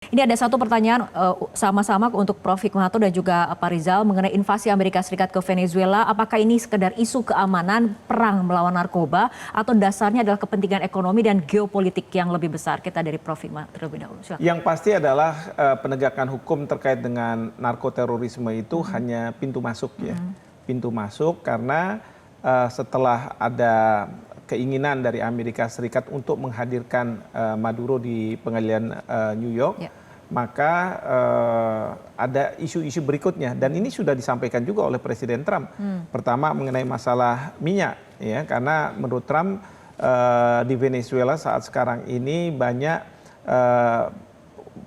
Ini ada satu pertanyaan sama-sama untuk Prof. Hikmahanto dan juga Pak Rizal mengenai invasi Amerika Serikat ke Venezuela. Apakah ini sekedar isu keamanan, perang melawan narkoba, atau dasarnya adalah kepentingan ekonomi dan geopolitik yang lebih besar? Kita dari Prof. Hikmahanto terlebih dahulu. Silakan. Yang pasti adalah penegakan hukum terkait dengan narkoterorisme itu hanya pintu masuk ya. Pintu masuk karena setelah ada keinginan dari Amerika Serikat untuk menghadirkan Maduro di pengadilan New York, maka ada isu-isu berikutnya dan ini sudah disampaikan juga oleh Presiden Trump. Pertama mengenai masalah minyak, ya, karena menurut Trump di Venezuela saat sekarang ini banyak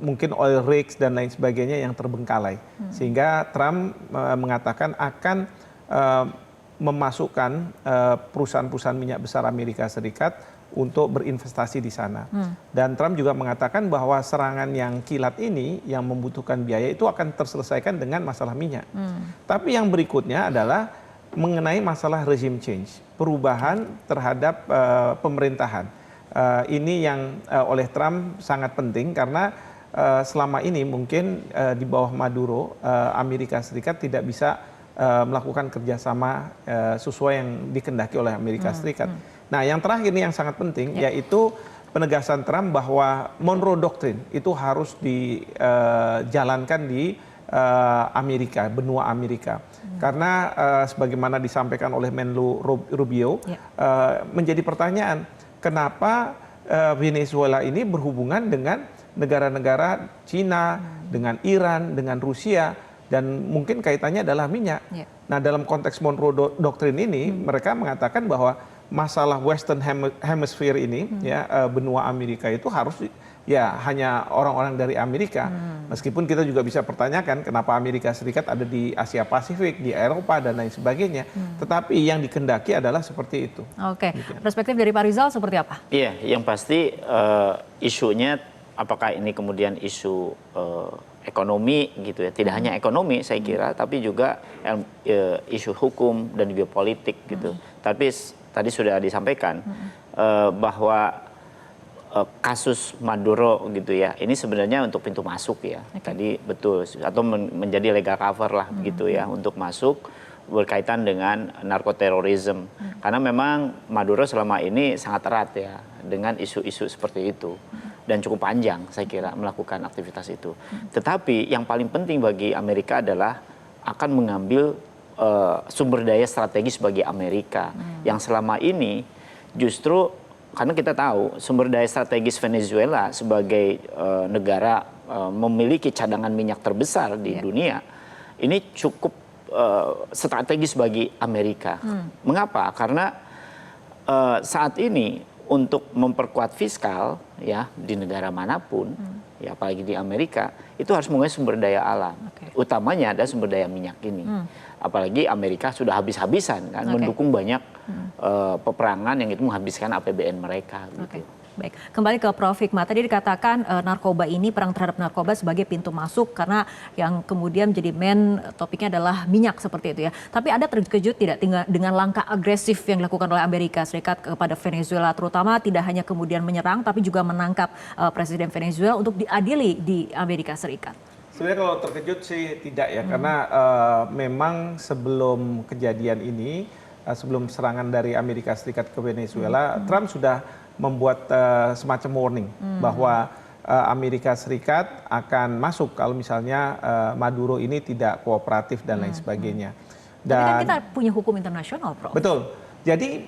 mungkin oil rigs dan lain sebagainya yang terbengkalai, sehingga Trump mengatakan akan memasukkan perusahaan-perusahaan minyak besar Amerika Serikat untuk berinvestasi di sana. Dan Trump juga mengatakan bahwa serangan yang kilat ini yang membutuhkan biaya itu akan terselesaikan dengan masalah minyak. Tapi yang berikutnya adalah mengenai masalah regime change, perubahan terhadap pemerintahan. Ini yang oleh Trump sangat penting karena selama ini mungkin di bawah Maduro Amerika Serikat tidak bisa melakukan kerjasama sesuai yang dikehendaki oleh Amerika Serikat. Nah, yang terakhir ini yang sangat penting, yaitu penegasan Trump bahwa Monroe Doctrine itu harus dijalankan di Amerika, benua Amerika. Karena sebagaimana disampaikan oleh Menlu Rubio, menjadi pertanyaan, kenapa Venezuela ini berhubungan dengan negara-negara Cina, dengan Iran, dengan Rusia, dan mungkin kaitannya adalah minyak. Nah, dalam konteks Monroe Doctrine ini, mereka mengatakan bahwa masalah Western Hemisphere ini, ya, benua Amerika itu harus ya hanya orang-orang dari Amerika. Meskipun kita juga bisa pertanyakan kenapa Amerika Serikat ada di Asia Pasifik, di Eropa dan lain sebagainya. Tetapi yang dikehendaki adalah seperti itu. Oke, perspektif dari Pak Rizal seperti apa? Iya, yang pasti isunya apakah ini kemudian isu ekonomi gitu ya, tidak hanya ekonomi saya kira, tapi juga isu hukum dan geopolitik gitu. Tapi tadi sudah disampaikan bahwa kasus Maduro gitu ya, ini sebenarnya untuk pintu masuk ya. Tadi betul, atau menjadi legal cover lah gitu ya untuk masuk berkaitan dengan narkoterorisme. Karena memang Maduro selama ini sangat erat ya dengan isu-isu seperti itu. Dan cukup panjang saya kira melakukan aktivitas itu. Tetapi yang paling penting bagi Amerika adalah akan mengambil sumber daya strategis bagi Amerika. Yang selama ini justru karena kita tahu sumber daya strategis Venezuela sebagai negara memiliki cadangan minyak terbesar di dunia, ini cukup strategis bagi Amerika. Mengapa? Karena saat ini untuk memperkuat fiskal ya di negara manapun, ya apalagi di Amerika, itu harus menggunakan sumber daya alam. Utamanya ada sumber daya minyak ini. Apalagi Amerika sudah habis-habisan kan mendukung banyak peperangan yang itu menghabiskan APBN mereka gitu. Baik, kembali ke Prof. Hikmahanto. Tadi dikatakan narkoba ini, perang terhadap narkoba sebagai pintu masuk karena yang kemudian menjadi main topiknya adalah minyak seperti itu ya. Tapi ada terkejut tidak dengan langkah agresif yang dilakukan oleh Amerika Serikat kepada Venezuela, terutama tidak hanya kemudian menyerang tapi juga menangkap Presiden Venezuela untuk diadili di Amerika Serikat? Sebenarnya kalau terkejut sih tidak ya, karena memang sebelum kejadian ini, sebelum serangan dari Amerika Serikat ke Venezuela, Trump sudah membuat semacam warning bahwa Amerika Serikat akan masuk kalau misalnya Maduro ini tidak kooperatif dan lain sebagainya. Dan tapi kan kita punya hukum internasional, Prof. Betul. Jadi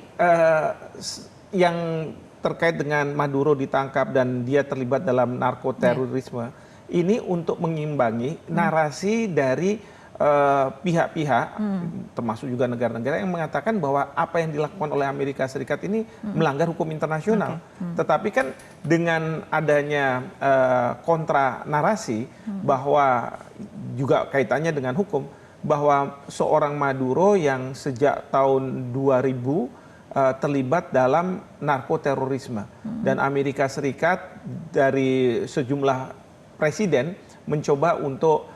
yang terkait dengan Maduro ditangkap dan dia terlibat dalam narkoterorisme, ini untuk mengimbangi narasi dari pihak-pihak, termasuk juga negara-negara yang mengatakan bahwa apa yang dilakukan oleh Amerika Serikat ini melanggar hukum internasional. Tetapi kan dengan adanya kontra narasi bahwa juga kaitannya dengan hukum, bahwa seorang Maduro yang sejak tahun 2000 terlibat dalam narkoterorisme. Dan Amerika Serikat dari sejumlah presiden mencoba untuk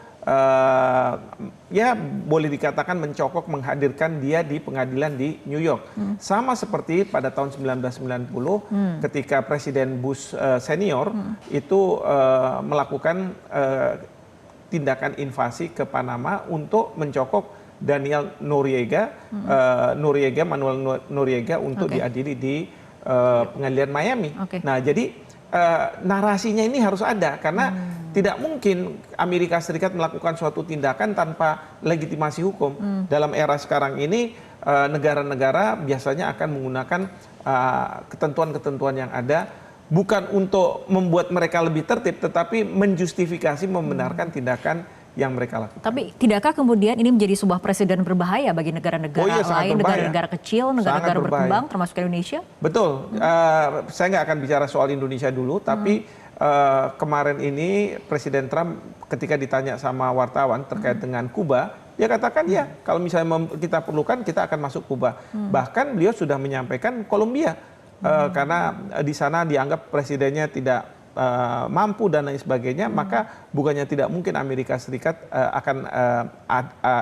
ya boleh dikatakan mencokok menghadirkan dia di pengadilan di New York. Sama seperti pada tahun 1990 ketika Presiden Bush senior itu melakukan tindakan invasi ke Panama untuk mencokok Daniel Noriega, Manuel Noriega untuk diadili di pengadilan Miami. Nah, jadi narasinya ini harus ada karena tidak mungkin Amerika Serikat melakukan suatu tindakan tanpa legitimasi hukum. Dalam era sekarang ini negara-negara biasanya akan menggunakan ketentuan-ketentuan yang ada bukan untuk membuat mereka lebih tertib, tetapi menjustifikasi, membenarkan tindakan yang mereka lakukan. Tapi tidakkah kemudian ini menjadi sebuah presiden berbahaya bagi negara-negara lain, negara-negara kecil, negara-negara berkembang, termasuk Indonesia? Betul. Saya nggak akan bicara soal Indonesia dulu, tapi kemarin ini Presiden Trump ketika ditanya sama wartawan terkait dengan Kuba, dia katakan ya, kalau misalnya kita perlukan, kita akan masuk Kuba. Bahkan beliau sudah menyampaikan Kolombia, karena di sana dianggap presidennya tidak mampu dan lain sebagainya, maka bukannya tidak mungkin Amerika Serikat akan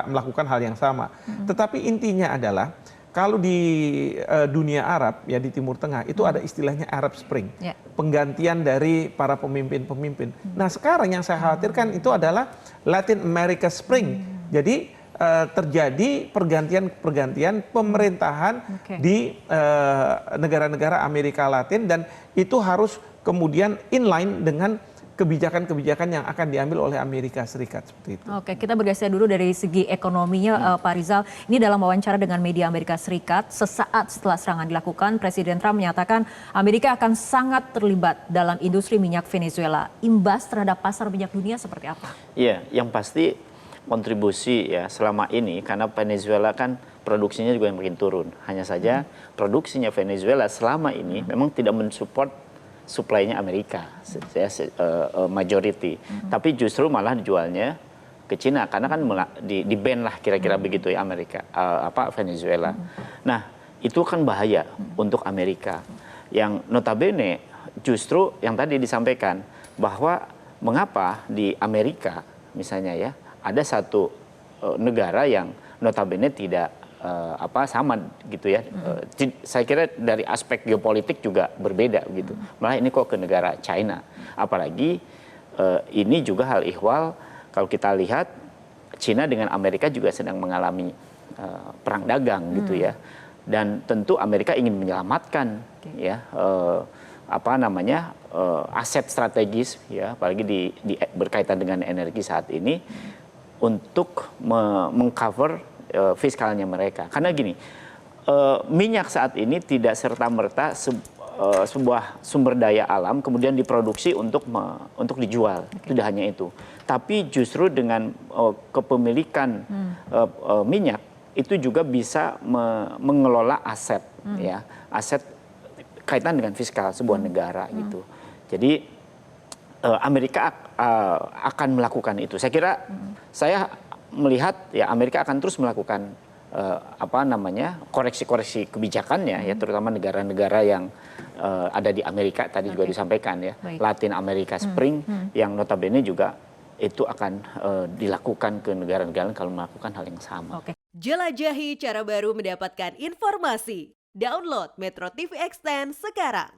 melakukan hal yang sama. Tetapi intinya adalah kalau di dunia Arab, ya di Timur Tengah, itu ada istilahnya Arab Spring. Penggantian dari para pemimpin-pemimpin. Nah sekarang yang saya khawatirkan itu adalah Latin America Spring. Jadi terjadi pergantian pemerintahan di negara-negara Amerika Latin dan itu harus kemudian inline dengan kebijakan-kebijakan yang akan diambil oleh Amerika Serikat seperti itu. Oke, kita bergeser dulu dari segi ekonominya, Pak Rizal. Ini dalam wawancara dengan media Amerika Serikat, sesaat setelah serangan dilakukan, Presiden Trump menyatakan Amerika akan sangat terlibat dalam industri minyak Venezuela. Imbas terhadap pasar minyak dunia seperti apa? Iya, yang pasti kontribusi ya selama ini karena Venezuela kan produksinya juga yang makin turun. Hanya saja produksinya Venezuela selama ini memang tidak mensupport supply-nya Amerika, majority. Tapi justru malah dijualnya ke Cina karena kan di ban lah kira-kira begitu ya Amerika, Venezuela. Nah itu kan bahaya untuk Amerika. Yang notabene justru yang tadi disampaikan bahwa mengapa di Amerika misalnya ya ada satu negara yang notabene tidak sama gitu ya. Saya kira dari aspek geopolitik juga berbeda gitu. Malah ini kok ke negara China. Apalagi ini juga hal ihwal kalau kita lihat China dengan Amerika juga sedang mengalami perang dagang gitu ya. Dan tentu Amerika ingin menyelamatkan ya aset strategis ya apalagi berkaitan dengan energi saat ini untuk mengcover fiskalnya mereka. Karena gini, minyak saat ini tidak serta-merta sebuah sumber daya alam kemudian diproduksi untuk dijual. Tidak hanya itu. Tapi justru dengan kepemilikan minyak itu juga bisa mengelola aset ya, aset kaitan dengan fiskal sebuah negara gitu. Jadi Amerika akan melakukan itu. Saya kira saya melihat ya Amerika akan terus melakukan koreksi-koreksi kebijakannya ya terutama negara-negara yang ada di Amerika tadi juga disampaikan ya. Latin America Spring yang notabene juga itu akan dilakukan ke negara-negara kalau melakukan hal yang sama. Jelajahi cara baru mendapatkan informasi. Download Metro TV Extend sekarang.